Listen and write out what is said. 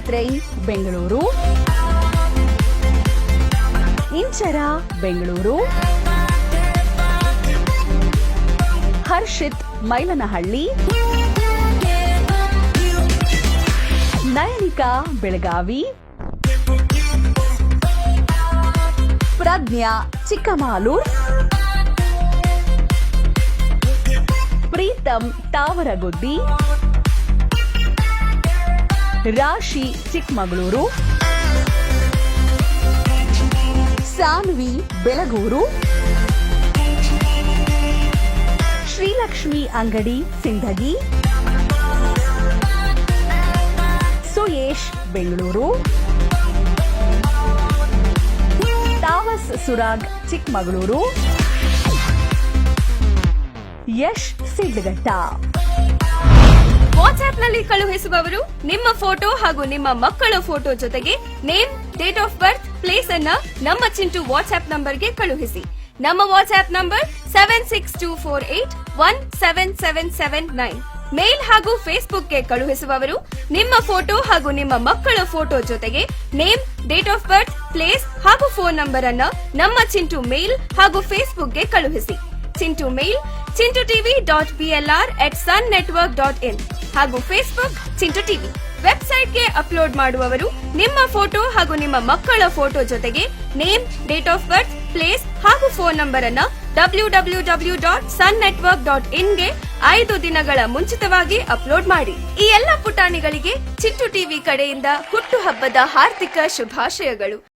Train Bengaluru, Inchara Bengaluru, Harshit Mylanahalli, ನಯನಿಕಾ Belagavi, ಪ್ರಜ್ಞಾ ಚಿಕ್ಕಮಾಲೂರ್, ಪ್ರೀತಂ ತಾವರಗುದ್ದಿ, ರಾಶಿ ಚಿಕ್ಕಮಗಳೂರು, ಸಾನ್ವಿ ಬೆಳಗೂರು, ಶ್ರೀಲಕ್ಷ್ಮಿ ಅಂಗಡಿ ಸಿಂಧಗಿ, ಸುಯೇಶ್ ಬೆಂಗಳೂರು, ತಾವಸ್ ಸುರಾಗ್ ಚಿಕ್ಕಮಗಳೂರು, ಯಶ್ ಸಿಡ್ಲಘಟ್ಟ. ವಾಟ್ಸ್ಆಪ್ನಲ್ಲಿ ಕಳುಹಿಸುವವರು ನಿಮ್ಮ ಫೋಟೋ ಹಾಗೂ ನಿಮ್ಮ ಮಕ್ಕಳ ಫೋಟೋ ಜೊತೆಗೆ name, date of birth, place ಅನ್ನ ನಮ್ಮ ಚಿಂಟು ವಾಟ್ಸ್ಆಪ್ ನಂಬರ್ಗೆ ಕಳುಹಿಸಿ. ನಮ್ಮ ವಾಟ್ಸ್ಆಪ್ ನಂಬರ್ 7624817779. ಮೇಲ್ ಹಾಗೂ ಫೇಸ್ಬುಕ್ಗೆ ಕಳುಹಿಸುವವರು ನಿಮ್ಮ ಫೋಟೋ ಹಾಗೂ ನಿಮ್ಮ ಮಕ್ಕಳ ಫೋಟೋ ಜೊತೆಗೆ name, date of birth, place ಹಾಗೂ ಫೋನ್ ನಂಬರ್ ಅನ್ನ ನಮ್ಮ ಚಿಂಟು ಮೇಲ್ ಹಾಗೂ ಫೇಸ್ಬುಕ್ಗೆ ಕಳುಹಿಸಿ. ಚಿಂಟು ಮೇಲ್ chintuTV.plr@sunnetwork.in ಹಾಗೂ ಫೇಸ್ಬುಕ್ ಚಿಂಟು ಟಿವಿ. ವೆಬ್ಸೈಟ್ಗೆ ಅಪ್ಲೋಡ್ ಮಾಡುವವರು ನಿಮ್ಮ ಫೋಟೋ ಹಾಗೂ ನಿಮ್ಮ ಮಕ್ಕಳ ಫೋಟೋ ಜೊತೆಗೆ name, date of birth, place ಹಾಗೂ ಫೋನ್ ನಂಬರ್ ಅನ್ನ www.sunnetwork.in ಗೆ 5 ದಿನಗಳ ಮುಂಚಿತವಾಗಿ ಅಪ್ಲೋಡ್ ಮಾಡಿ. ಈ ಎಲ್ಲ ಪುಟಾಣಿಗಳಿಗೆ ಚಿಂಟು ಟಿವಿ ಕಡೆಯಿಂದ ಹುಟ್ಟುಹಬ್ಬದ ಹಾರ್ದಿಕ ಶುಭಾಶಯಗಳು.